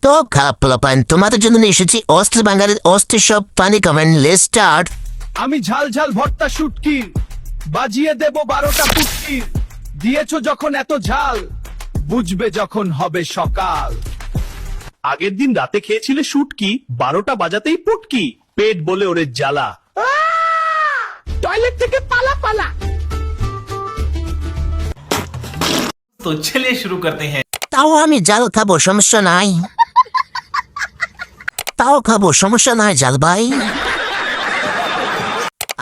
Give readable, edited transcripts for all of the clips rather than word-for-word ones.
তো খারাপ পোলাপান, তোমাদের জন্য নিয়ে এসেছি অস্থির বাঙালির অস্থির সব পানি কমেন্ট। Let's start. আমি ঝাল ঝাল ভর্তা শুটকি বাজিয়ে দেব 12টা পুটকি। দিয়েছো যখন এত ঝাল, বুঝবে যখন হবে সকাল। আগের দিন রাতে খেয়েছিলে শুটকি, 12টা বাজাতেই পুটকি। পেট বলে ওরে জ্বালা, টয়লেট থেকে পালা পালা। तो चलिए शुरू करते हैं। তাও আমি জাল খাবো, সমস্যা নাই। তাও খাবো, সমস্যা নাই জাল ভাই।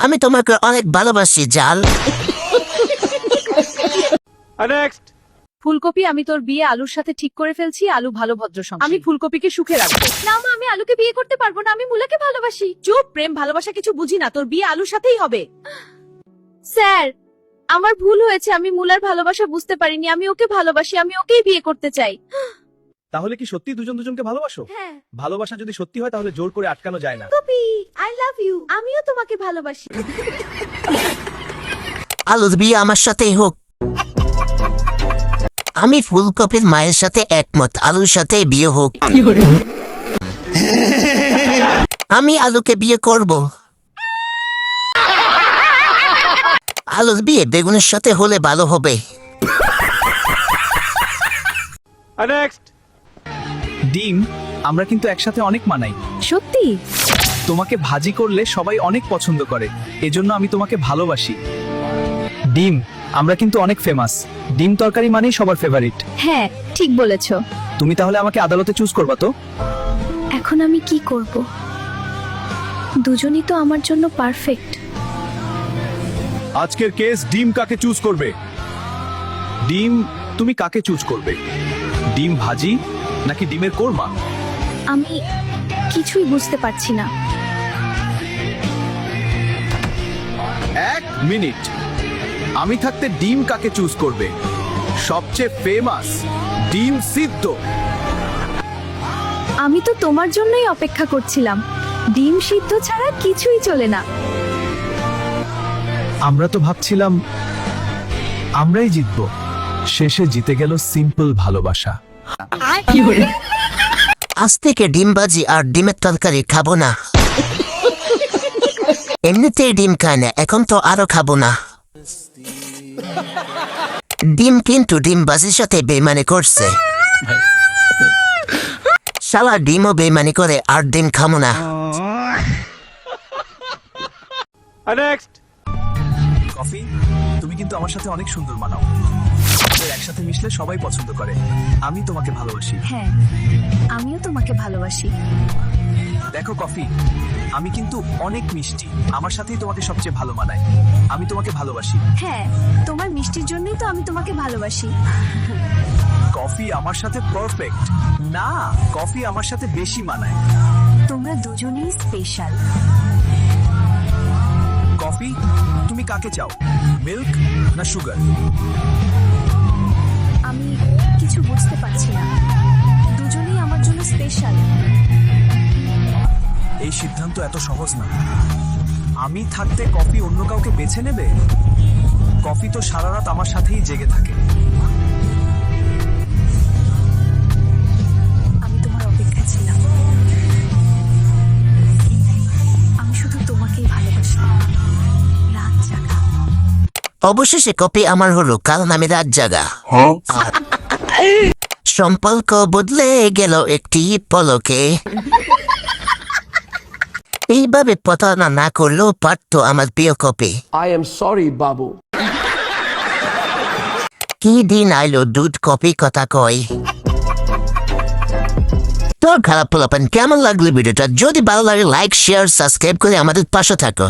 আমি তোমাকে অনেক ভালোবাসি জাল। নেক্সট। ফুলকপি, আমি তোর বিয়ে আলুর সাথে ঠিক করে ফেলছি। আলু ভালো ভদ্র সংসারী। আমি ফুলকপিকে সুখে রাখবো। না মা, আমি আলুকে বিয়ে করতে পারবো না, আমি মুলাকে ভালোবাসি। চুপ, প্রেম ভালোবাসা কিছু বুঝি না, তোর বিয়ে আলুর সাথেই হবে। স্যার, আমার ভুল হয়েছে, আমি মুলার ভালোবাসা বুঝতে পারিনি। আমি ওকে ভালোবাসি, আমি ওকেই বিয়ে করতে চাই। তাহলে কি সত্যি দুজন দুজনকে ভালোবাসো? হ্যাঁ। ভালোবাসা যদি সত্যি হয় তাহলে জোর করে আটকানো যায় না। Copy, I love you. আমিও তোমাকে ভালোবাসি। আলুর বিয়ে আমার সাথেই হোক। আমি ফুলকপির মায়ের সাথে একমত, আলুর সাথে বিয়ে হোক। আমি আলুকে বিয়ে করব। আলুর বিয়ে বেগুনের সাথে হলে ভালো হবে। নেক্সট। ডিম আমরা কিন্তু একসাথে অনেক মানাই। সত্যি? তোমাকে ভাজি করলে সবাই অনেক পছন্দ করে, এজন্য আমি তোমাকে ভালোবাসি। ডিম আমরা কিন্তু অনেক ফেমাস, ডিম তরকারি মানেই সবার ফেভারিট। হ্যাঁ, ঠিক বলেছো। তুমি তাহলে আমাকে আদালতে চুজ করবা তো? এখন আমি কি করব? দুজনই তো আমার জন্য পারফেক্ট। আজকের কেস ডিম কাকে চুজ করবে? ডিম তুমি কাকে চুজ করবে? ডিম ভাজি নাকি ডিমের কোরমা? আমি কিছুই বুঝতে পারছি না। 1 মিনিট। আমি থাকতে ডিম কাকে চুজ করবে? সবচেয়ে ফেমাস ডিম সিদ্ধ। আমি তো তোমার জন্যই অপেক্ষা করছিলাম। ডিম সিদ্ধ ছাড়া কিছুই চলে না। আমরা তো ভাবছিলাম আমরাই জিতবো, শেষে জিতে গেল সিম্পল ভালোবাসা। আজ থেকে ডিম ভাজি আর ডিমের তরকারি খাবো না। এমনিতেই ডিম খায় না, এখন তো আরো খাবো না। ডিম কিন্তু ডিম ভাজির সাথে বেইমানি করছে। শালা ডিমও বেইমানি করে, আর ডিম খাবো না। নেক্সট। কফি, তুমি কিন্তু আমার সাথে অনেক সুন্দর মানাও। আমাদের একসাথে মিশলে সবাই পছন্দ করে। আমি তোমাকে ভালোবাসি। হ্যাঁ, আমিও তোমাকে ভালোবাসি। দেখো কফি, আমি কিন্তু অনেক মিষ্টি, আমার সাথেই তোমাকে সবচেয়ে ভালো মানায়। আমি তোমাকে ভালোবাসি। হ্যাঁ, তোমার মিষ্টির জন্যই তো আমি তোমাকে ভালোবাসি। কফি আমার সাথে পারফেক্ট না, কফি আমার সাথে বেশি মানায়। তোমরা দুজনেই স্পেশাল। কফি, তুমি কাকে চাও, মিল্ক না সুগার? আমি কিছু বুঝতে পারছি না। দুজনেই আমার জন্য স্পেশাল। এই সিদ্ধান্ত এত সহজ না। আমি থাকতে কফি অন্য কাউকে বেছে নেবে? কফি তো সারা রাত আমার সাথেই জেগে থাকে। আমি তোমার অপেক্ষায় ছিলাম। আমি শুধু তোমাকেই ভালোবাসি। রাত জাগা। অবশেষে কপি আমার হলো, কারণ আমি রাত জাগা। সম্পর্ক বদলে গেল একটি পলকে। এইভাবে প্রতারণা না করলেও পারতো আমার প্রিয় copy. I am sorry, Babu. কি দিন আইলো দুধ কপি কথা কয়। তো খারাপ পোলাপান, কেমন লাগলো ভিডিওটা? যদি ভালো লাগে লাইক শেয়ার সাবস্ক্রাইব করে আমাদের পাশে থাকো।